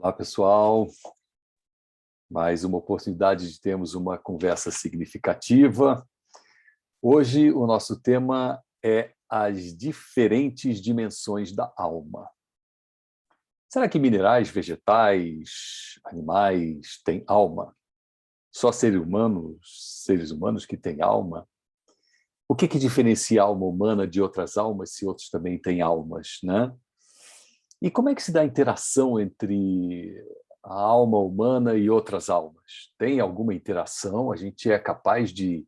Olá, pessoal. Mais uma oportunidade de termos uma conversa significativa. Hoje, o nosso tema é as diferentes dimensões da alma. Será que minerais, vegetais, animais têm alma? Só seres humanos que têm alma? O que diferencia a alma humana de outras almas, se outros também têm almas, né? E como é que se dá a interação entre a alma humana e outras almas? Tem alguma interação? A gente é capaz de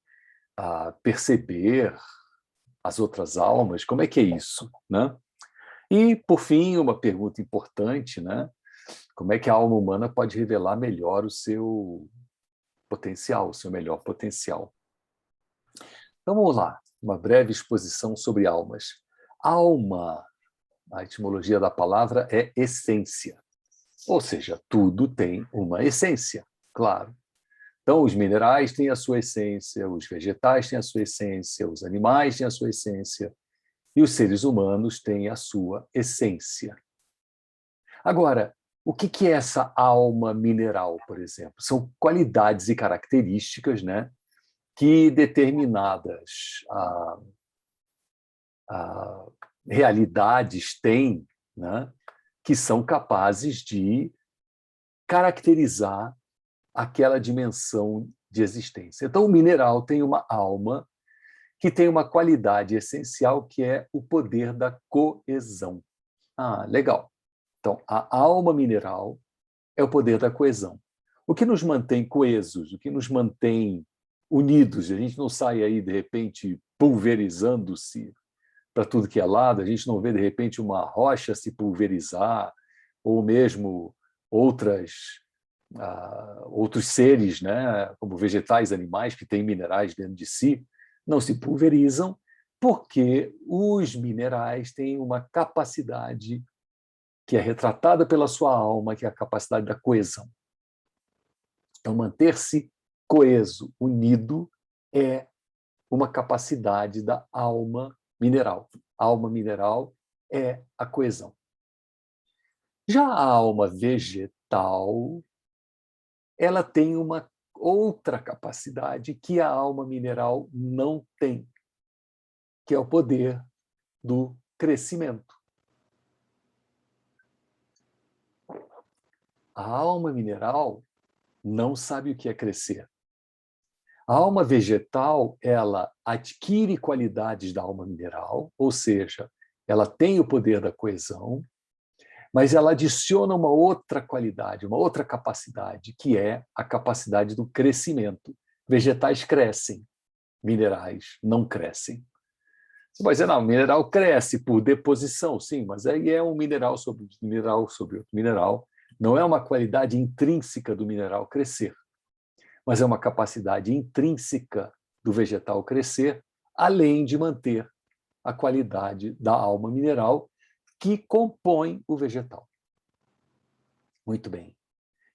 perceber as outras almas? Como é que é isso, né? E, por fim, uma pergunta importante, né? Como é que a alma humana pode revelar melhor o seu potencial, o seu melhor potencial? Então, vamos lá. Uma breve exposição sobre almas. Alma, a etimologia da palavra é essência. Ou seja, tudo tem uma essência, claro. Então, os minerais têm a sua essência, os vegetais têm a sua essência, os animais têm a sua essência, e os seres humanos têm a sua essência. Agora, o que é essa alma mineral, por exemplo? São qualidades e características, né, que determinadas realidades têm, né, que são capazes de caracterizar aquela dimensão de existência. Então, o mineral tem uma alma que tem uma qualidade essencial, que é o poder da coesão. Ah, legal. Então, a alma mineral é o poder da coesão. O que nos mantém coesos, o que nos mantém unidos, a gente não sai aí, de repente, pulverizando-se para tudo que é lado, a gente não vê, de repente, uma rocha se pulverizar, ou mesmo outros seres, né, como vegetais, animais, que têm minerais dentro de si, não se pulverizam, porque os minerais têm uma capacidade que é retratada pela sua alma, que é a capacidade da coesão. Então, manter-se coeso, unido, é uma capacidade da alma mineral. A alma mineral é a coesão. Já a alma vegetal, ela tem uma outra capacidade que a alma mineral não tem, que é o poder do crescimento. A alma mineral não sabe o que é crescer. A alma vegetal, ela adquire qualidades da alma mineral, ou seja, ela tem o poder da coesão, mas ela adiciona uma outra qualidade, uma outra capacidade, que é a capacidade do crescimento. Vegetais crescem, minerais não crescem. Você pode dizer, não, o mineral cresce por deposição, sim, mas aí é um mineral sobre outro mineral. Não é uma qualidade intrínseca do mineral crescer, mas é uma capacidade intrínseca do vegetal crescer, além de manter a qualidade da alma mineral que compõe o vegetal. Muito bem.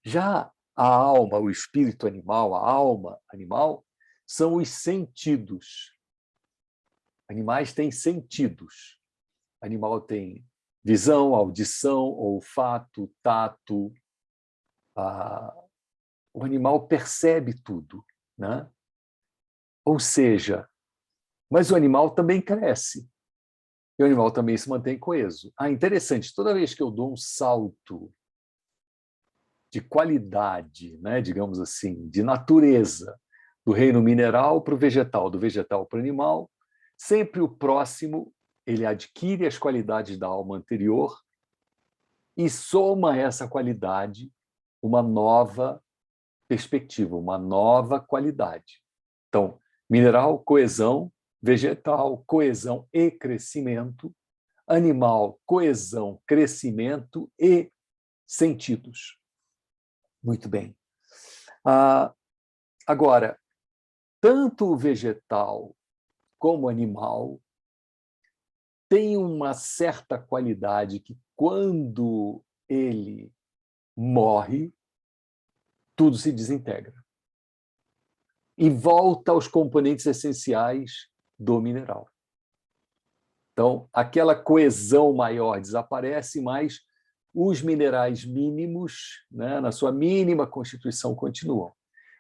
Já a alma, o espírito animal, a alma animal, são os sentidos. Animais têm sentidos. Animal tem visão, audição, olfato, tato. O animal percebe tudo, né? Ou seja, mas o animal também cresce. E o animal também se mantém coeso. Interessante, toda vez que eu dou um salto de qualidade, né, digamos assim, de natureza, do reino mineral para o vegetal, do vegetal para o animal, sempre o próximo ele adquire as qualidades da alma anterior e soma a essa qualidade uma nova perspectiva, uma nova qualidade. Então, mineral, coesão; vegetal, coesão e crescimento; animal, coesão, crescimento e sentidos. Muito bem. Agora, tanto o vegetal como o animal tem uma certa qualidade que, quando ele morre, tudo se desintegra e volta aos componentes essenciais do mineral. Então, aquela coesão maior desaparece, mas os minerais mínimos, né, na sua mínima constituição, continuam.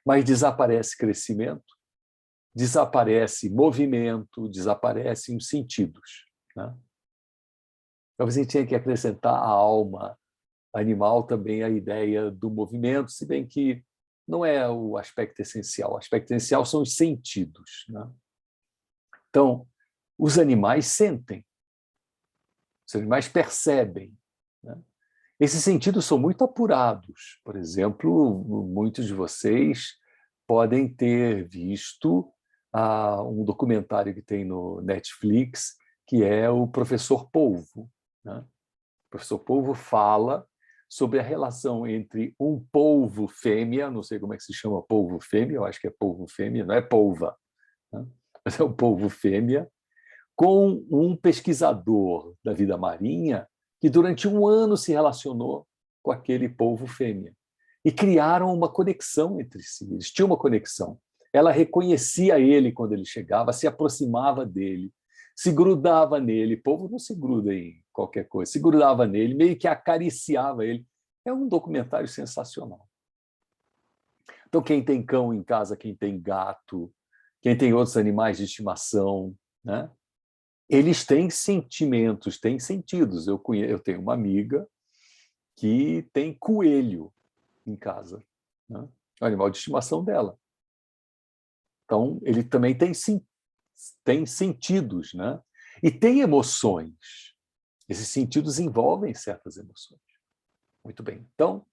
Mas desaparece crescimento, desaparece movimento, desaparecem os sentidos. Né? Talvez a gente tenha que acrescentar a alma animal também a ideia do movimento, se bem que não é o aspecto essencial. O aspecto essencial são os sentidos. Né? Então, os animais sentem, os animais percebem. Né? Esses sentidos são muito apurados. Por exemplo, muitos de vocês podem ter visto um documentário que tem no Netflix, que é o Professor Polvo. Né? O Professor Polvo fala sobre a relação entre um polvo fêmea, não sei como é que se chama polvo fêmea, eu acho que é polvo fêmea, não é polva, né? Mas é um polvo fêmea, com um pesquisador da vida marinha que durante um ano se relacionou com aquele polvo fêmea. E criaram uma conexão entre si, eles tinham uma conexão. Ela reconhecia ele quando ele chegava, se aproximava dele, se grudava nele. Polvo não se gruda em qualquer coisa, se grudava nele, meio que acariciava ele. É um documentário sensacional. Então, quem tem cão em casa, quem tem gato, quem tem outros animais de estimação, né? Eles têm sentimentos, têm sentidos. Eu tenho uma amiga que tem coelho em casa, né? É o animal de estimação dela. Então, ele também tem sentidos, né? E tem emoções. Esses sentidos envolvem certas emoções. Muito bem. Então,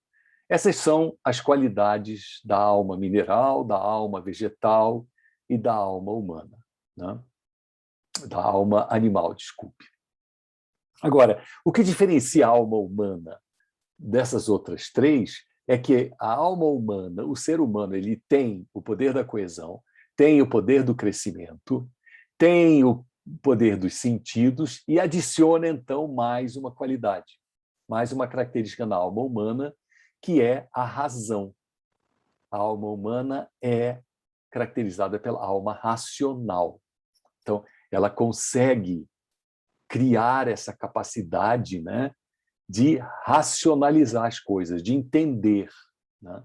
essas são as qualidades da alma mineral, da alma vegetal e da alma humana, né? Da alma animal, desculpe. Agora, o que diferencia a alma humana dessas outras três é que a alma humana, o ser humano, ele tem o poder da coesão, tem o poder do crescimento, tem o poder dos sentidos e adiciona, então, mais uma qualidade, mais uma característica na alma humana, que é a razão. A alma humana é caracterizada pela alma racional. Então, ela consegue criar essa capacidade, né, de racionalizar as coisas, de entender. Né?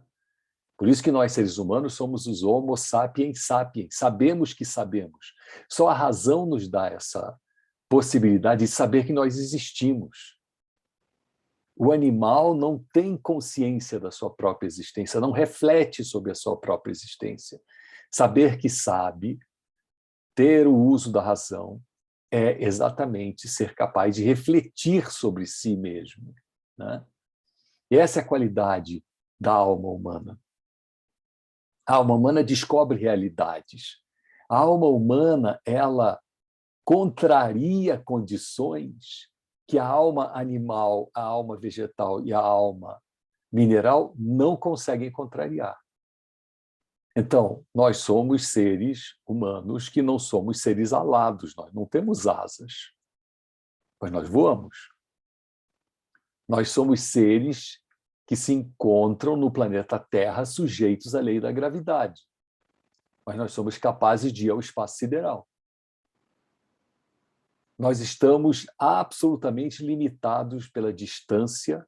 Por isso que nós, seres humanos, somos os Homo sapiens sapiens, sabemos que sabemos. Só a razão nos dá essa possibilidade de saber que nós existimos. O animal não tem consciência da sua própria existência, não reflete sobre a sua própria existência. Saber que sabe, ter o uso da razão, é exatamente ser capaz de refletir sobre si mesmo. Né? E essa é a qualidade da alma humana. A alma humana descobre realidades. A alma humana, ela contraria condições que a alma animal, a alma vegetal e a alma mineral não conseguem contrariar. Então, nós somos seres humanos que não somos seres alados, nós não temos asas, mas nós voamos. Nós somos seres que se encontram no planeta Terra sujeitos à lei da gravidade, mas nós somos capazes de ir ao espaço sideral. Nós estamos absolutamente limitados pela distância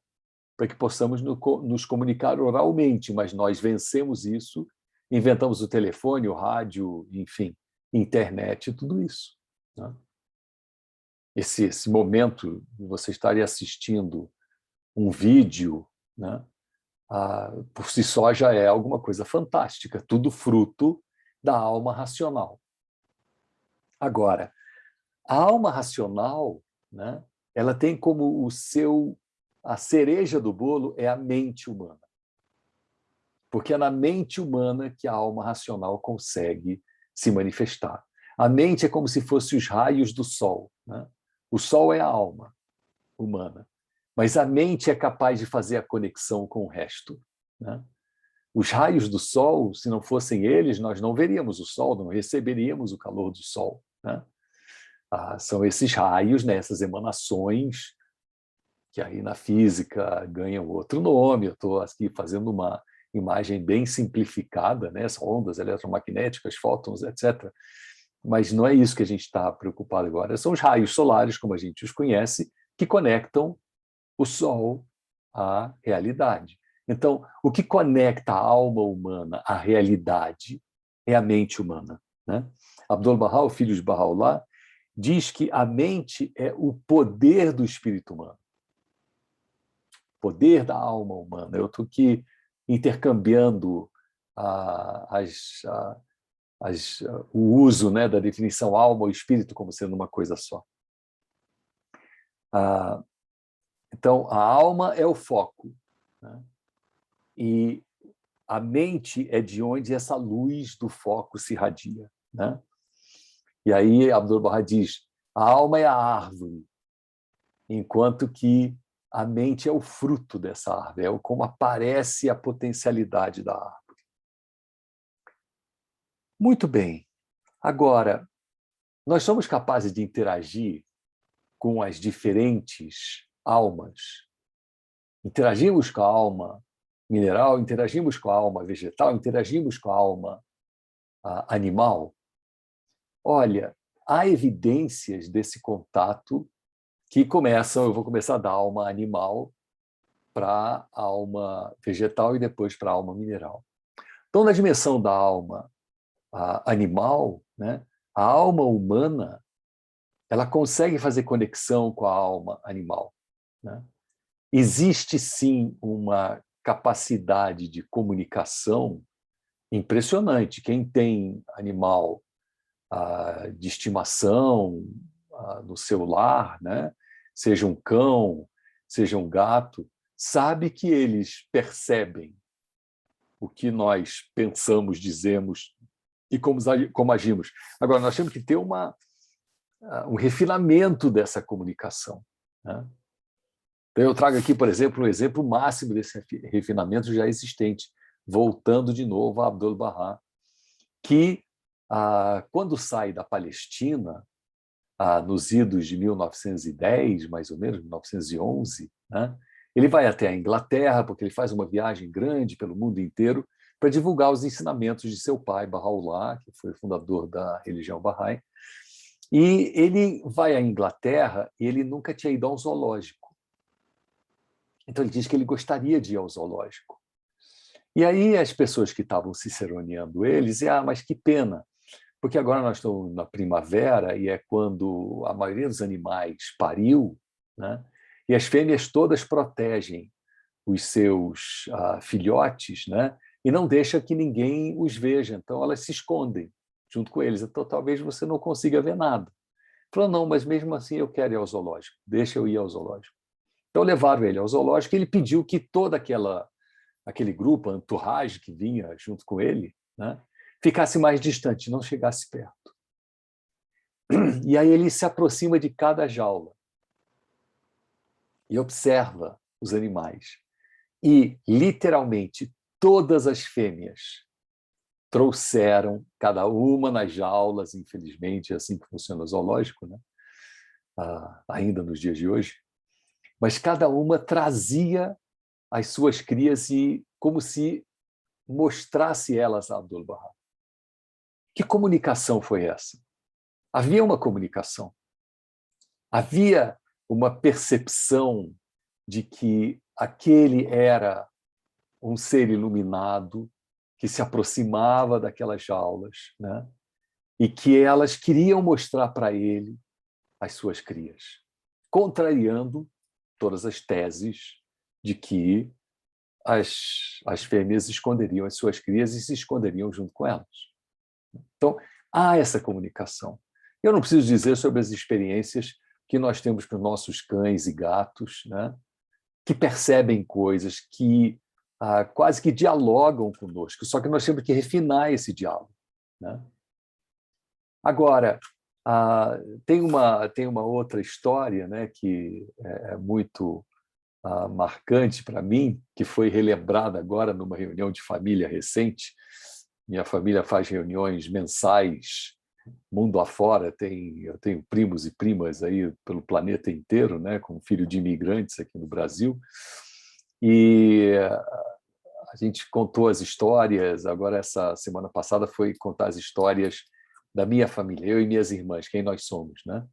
para que possamos nos comunicar oralmente, mas nós vencemos isso, inventamos o telefone, o rádio, enfim, internet, tudo isso. Né? Esse momento de você estar assistindo um vídeo, né, por si só já é alguma coisa fantástica, tudo fruto da alma racional. Agora, a alma racional, né, ela tem como a cereja do bolo é a mente humana. Porque é na mente humana que a alma racional consegue se manifestar. A mente é como se fosse os raios do sol. Né? O sol é a alma humana, mas a mente é capaz de fazer a conexão com o resto. Né? Os raios do sol, se não fossem eles, nós não veríamos o sol, não receberíamos o calor do sol. Né? São esses raios, né, essas emanações, que aí na física ganham outro nome. Eu estou aqui fazendo uma imagem bem simplificada, né, as ondas eletromagnéticas, fótons, etc. Mas não é isso que a gente está preocupado agora. São os raios solares, como a gente os conhece, que conectam o Sol à realidade. Então, o que conecta a alma humana à realidade é a mente humana, né? Abdul-Bahá, o filho de Bahá'u'lláh, diz que a mente é o poder do espírito humano, poder da alma humana. Eu estou aqui intercambiando o uso, né, da definição alma ou espírito como sendo uma coisa só. Então, a alma é o foco, né? E a mente é de onde essa luz do foco se irradia, né? E aí Abdul-Bahá diz, a alma é a árvore, enquanto que a mente é o fruto dessa árvore, é como aparece a potencialidade da árvore. Muito bem. Agora, nós somos capazes de interagir com as diferentes almas. Interagimos com a alma mineral, interagimos com a alma vegetal, interagimos com a alma animal. Olha, há evidências desse contato que começam, eu vou começar da alma animal para a alma vegetal e depois para a alma mineral. Então, na dimensão da alma animal, né, a alma humana ela consegue fazer conexão com a alma animal, né? Existe, sim, uma capacidade de comunicação impressionante. Quem tem animal de estimação no seu lar, né? Seja um cão, seja um gato, sabe que eles percebem o que nós pensamos, dizemos e como agimos. Agora, nós temos que ter um refinamento dessa comunicação, né? Então, eu trago aqui, por exemplo, um exemplo máximo desse refinamento já existente, voltando de novo a Abdul-Bahá, que, quando sai da Palestina, nos idos de 1910, mais ou menos, 1911, né, ele vai até a Inglaterra, porque ele faz uma viagem grande pelo mundo inteiro para divulgar os ensinamentos de seu pai, Bahá'u'lláh, que foi o fundador da religião Bahá'í. E ele vai à Inglaterra e ele nunca tinha ido a um zoológico. Então, ele diz que ele gostaria de ir ao zoológico. E aí, as pessoas que estavam ciceroneando ele diziam, mas que pena, porque agora nós estamos na primavera e é quando a maioria dos animais pariu, né? E as fêmeas todas protegem os seus filhotes, né? E não deixa que ninguém os veja, então elas se escondem junto com eles, então talvez você não consiga ver nada. Falou, não, mas mesmo assim eu quero ir ao zoológico, deixa eu ir ao zoológico. Então levaram ele ao zoológico e ele pediu que todo aquele grupo, a entourage que vinha junto com ele, né, ficasse mais distante, não chegasse perto. E aí ele se aproxima de cada jaula e observa os animais. E, literalmente, todas as fêmeas trouxeram, cada uma nas jaulas, infelizmente, é assim que funciona o zoológico, né? Ainda nos dias de hoje, mas cada uma trazia as suas crias e como se mostrasse elas a Abdul-Bahá. Que comunicação foi essa? Havia uma comunicação. Havia uma percepção de que aquele era um ser iluminado que se aproximava daquelas jaulas, né? E que elas queriam mostrar para ele as suas crias, contrariando todas as teses de que as fêmeas esconderiam as suas crias e se esconderiam junto com elas. Então, há essa comunicação. Eu não preciso dizer sobre as experiências que nós temos com nossos cães e gatos, né, que percebem coisas, que quase que dialogam conosco, só que nós temos que refinar esse diálogo, né? Agora, tem uma outra história, né, que é muito marcante para mim, que foi relembrada agora numa reunião de família recente. Minha família faz reuniões mensais, mundo afora, eu tenho primos e primas aí pelo planeta inteiro, né, como filho de imigrantes aqui no Brasil, e a gente contou as histórias, agora essa semana passada foi contar as histórias da minha família, eu e minhas irmãs, quem nós somos, né?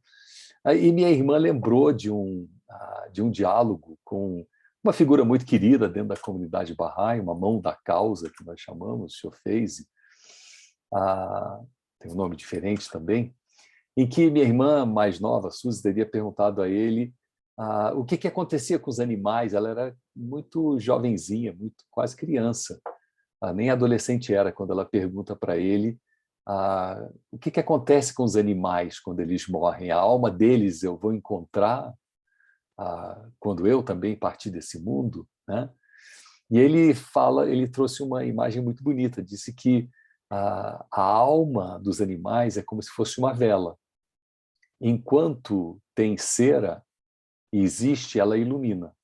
E minha irmã lembrou de um diálogo com uma figura muito querida dentro da comunidade Bahá'í, uma mão da causa, que nós chamamos, o Sr. Feizi, tem um nome diferente também, em que minha irmã mais nova, Suzy, teria perguntado a ele o que acontecia com os animais. Ela era muito jovenzinha, muito quase criança, nem adolescente era, quando ela pergunta para ele o que acontece com os animais quando eles morrem. A alma deles eu vou encontrar quando eu também partir desse mundo, né? E ele trouxe uma imagem muito bonita, disse que a alma dos animais é como se fosse uma vela. Enquanto tem cera e existe, ela ilumina.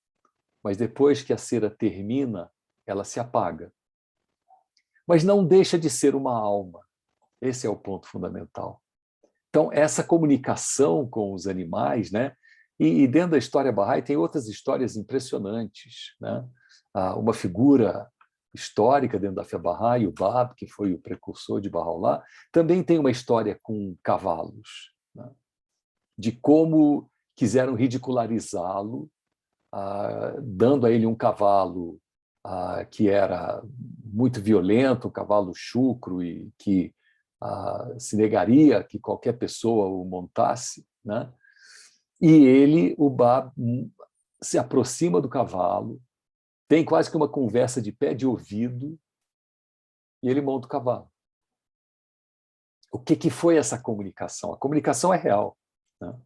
Mas depois que a cera termina, ela se apaga. Mas não deixa de ser uma alma. Esse é o ponto fundamental. Então, essa comunicação com os animais, né? E dentro da história Bahá'í tem outras histórias impressionantes, né? Uma figura histórica dentro da fé Bahá'í, o Bab, que foi o precursor de Bahá'u'lláh, também tem uma história com cavalos, né? De como quiseram ridicularizá-lo, dando a ele um cavalo que era muito violento, um cavalo chucro e que se negaria que qualquer pessoa o montasse, né? E ele, o Bab, se aproxima do cavalo, tem quase que uma conversa de pé de ouvido e ele monta o cavalo. O que foi essa comunicação? A comunicação é real, né?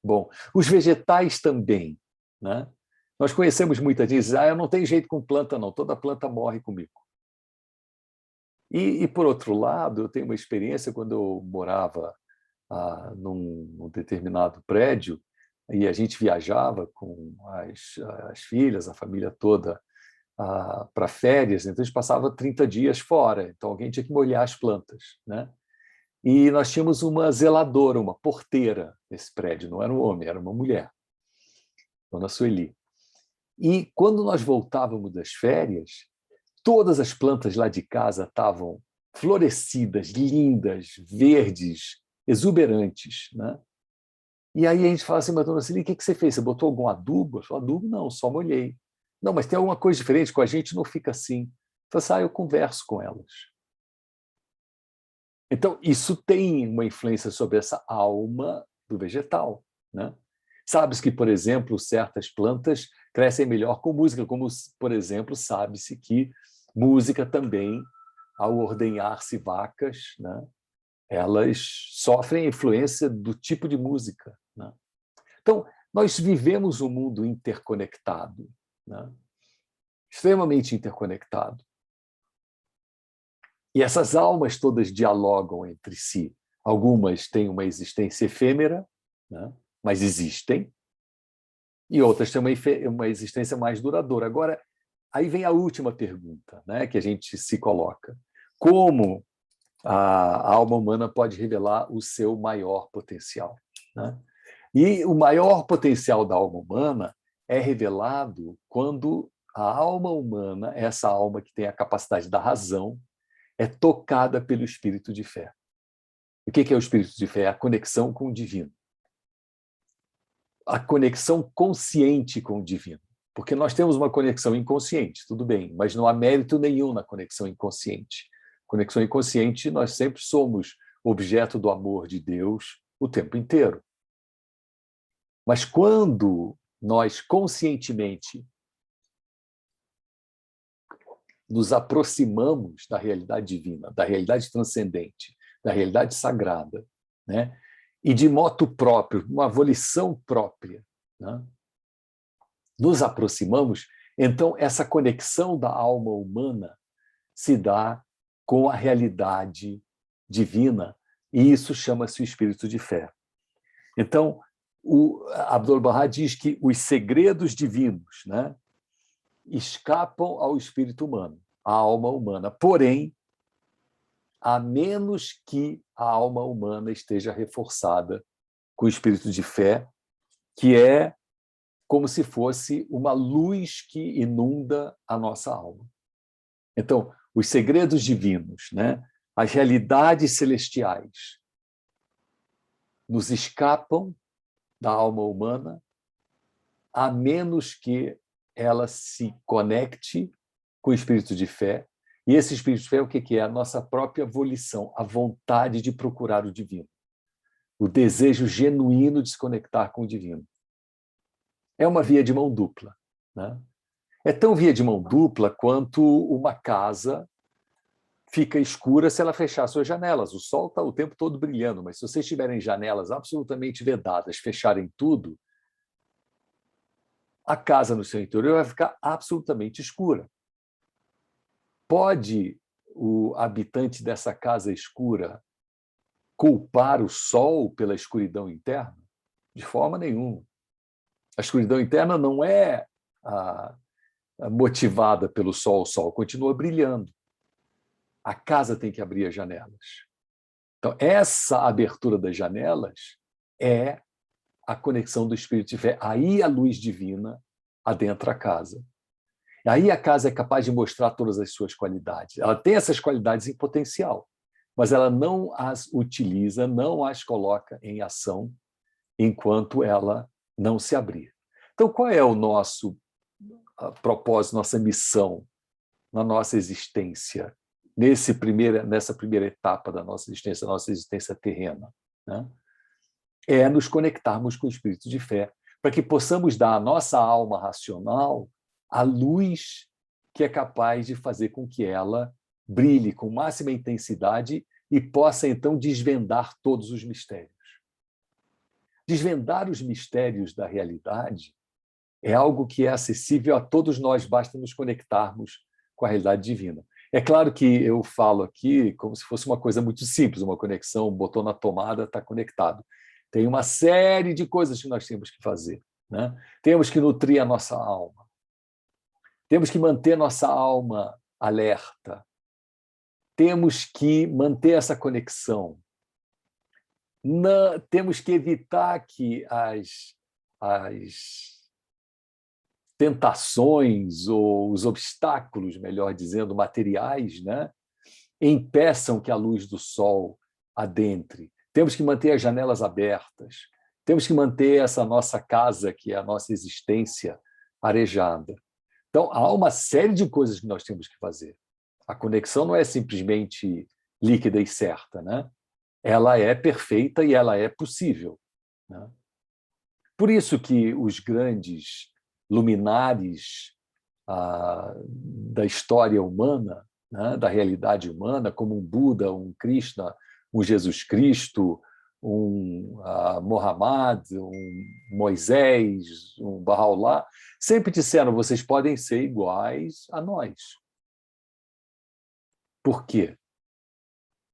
Bom, os vegetais também, né? Nós conhecemos muita gente que diz, eu não tenho jeito com planta não, toda planta morre comigo. E por outro lado, eu tenho uma experiência quando eu morava num determinado prédio e a gente viajava com as filhas, a família toda, para férias, então a gente passava 30 dias fora, então alguém tinha que molhar as plantas, né? E nós tínhamos uma zeladora, uma porteira nesse prédio, não era um homem, era uma mulher, Dona Sueli. E quando nós voltávamos das férias, todas as plantas lá de casa estavam florescidas, lindas, verdes, exuberantes, né? E aí a gente fala assim, mas dona Sueli, o que você fez? Você botou algum adubo? Eu falei, adubo não, só molhei. Não, mas tem alguma coisa diferente, com a gente não fica assim. Eu falei, eu converso com elas. Então, isso tem uma influência sobre essa alma do vegetal, né? Sabe-se que, por exemplo, certas plantas crescem melhor com música, como, por exemplo, sabe-se que música também, ao ordenhar-se vacas, né, elas sofrem a influência do tipo de música, né? Então, nós vivemos um mundo interconectado, né? Extremamente interconectado. E essas almas todas dialogam entre si. Algumas têm uma existência efêmera, né? Mas existem, e outras têm uma existência mais duradoura. Agora, aí vem a última pergunta, né, que a gente se coloca. Como a alma humana pode revelar o seu maior potencial, né? E o maior potencial da alma humana é revelado quando a alma humana, essa alma que tem a capacidade da razão, é tocada pelo espírito de fé. O que é o espírito de fé? A conexão com o divino. A conexão consciente com o divino. Porque nós temos uma conexão inconsciente, tudo bem, mas não há mérito nenhum na conexão inconsciente. Conexão inconsciente, nós sempre somos objeto do amor de Deus o tempo inteiro. Mas quando nós conscientemente nos aproximamos da realidade divina, da realidade transcendente, da realidade sagrada, né? E de moto próprio, uma volição própria, né? Nos aproximamos, então essa conexão da alma humana se dá com a realidade divina, e isso chama-se o espírito de fé. Então, o Abdu'l-Bahá diz que os segredos divinos, né, escapam ao espírito humano, à alma humana. Porém, a menos que a alma humana esteja reforçada com o espírito de fé, que é como se fosse uma luz que inunda a nossa alma. Então, os segredos divinos, né, as realidades celestiais, nos escapam da alma humana, a menos que ela se conecte com o espírito de fé, e esse espírito de fé é o que é? A nossa própria volição, a vontade de procurar o divino, o desejo genuíno de se conectar com o divino. É uma via de mão dupla, né? É tão via de mão dupla quanto uma casa fica escura se ela fechar suas janelas. O sol está o tempo todo brilhando, mas se vocês tiverem janelas absolutamente vedadas, fecharem tudo, a casa no seu interior vai ficar absolutamente escura. Pode o habitante dessa casa escura culpar o sol pela escuridão interna? De forma nenhuma. A escuridão interna não é motivada pelo sol, o sol continua brilhando. A casa tem que abrir as janelas. Então, essa abertura das janelas é a conexão do espírito de fé. Aí a luz divina adentra a casa. Aí a casa é capaz de mostrar todas as suas qualidades. Ela tem essas qualidades em potencial, mas ela não as utiliza, não as coloca em ação enquanto ela não se abrir. Então, qual é o nosso propósito, nossa missão na nossa existência, nessa primeira etapa da nossa existência terrena? Né? É nos conectarmos com o espírito de fé, para que possamos dar à nossa alma racional a luz que é capaz de fazer com que ela brilhe com máxima intensidade e possa, então, desvendar todos os mistérios. Desvendar os mistérios da realidade é algo que é acessível a todos nós, basta nos conectarmos com a realidade divina. É claro que eu falo aqui como se fosse uma coisa muito simples, uma conexão, botou na tomada, está conectado. Tem uma série de coisas que nós temos que fazer, né? Temos que nutrir a nossa alma. Temos que manter nossa alma alerta. Temos que manter essa conexão. Temos que evitar que as tentações ou os obstáculos, melhor dizendo, materiais, né, impeçam que a luz do sol adentre. Temos que manter as janelas abertas. Temos que manter essa nossa casa, que é a nossa existência, arejada. Então, há uma série de coisas que nós temos que fazer. A conexão não é simplesmente líquida e certa, né? Ela é perfeita e ela é possível, né? Por isso que os grandes luminares da história humana, né, da realidade humana, como um Buda, um Krishna, um Jesus Cristo, um Muhammad, um Moisés, um Bahá'u'lláh, sempre disseram: vocês podem ser iguais a nós. Por quê?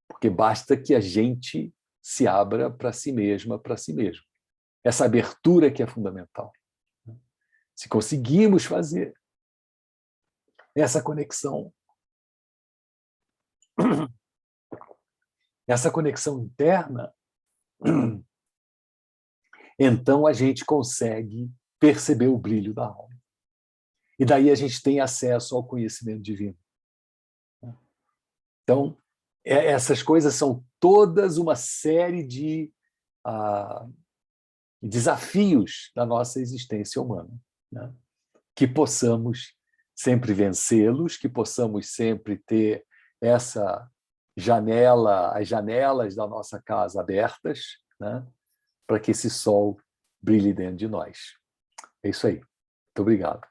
Porque basta que a gente se abra para si mesma, para si mesmo. Essa abertura que é fundamental. Se conseguimos fazer essa conexão interna, então a gente consegue perceber o brilho da alma. E daí a gente tem acesso ao conhecimento divino. Então, essas coisas são todas uma série de desafios da nossa existência humana, né? Que possamos sempre vencê-los, que possamos sempre ter essa as janelas da nossa casa abertas, né? Para que esse sol brilhe dentro de nós. É isso aí. Muito obrigado.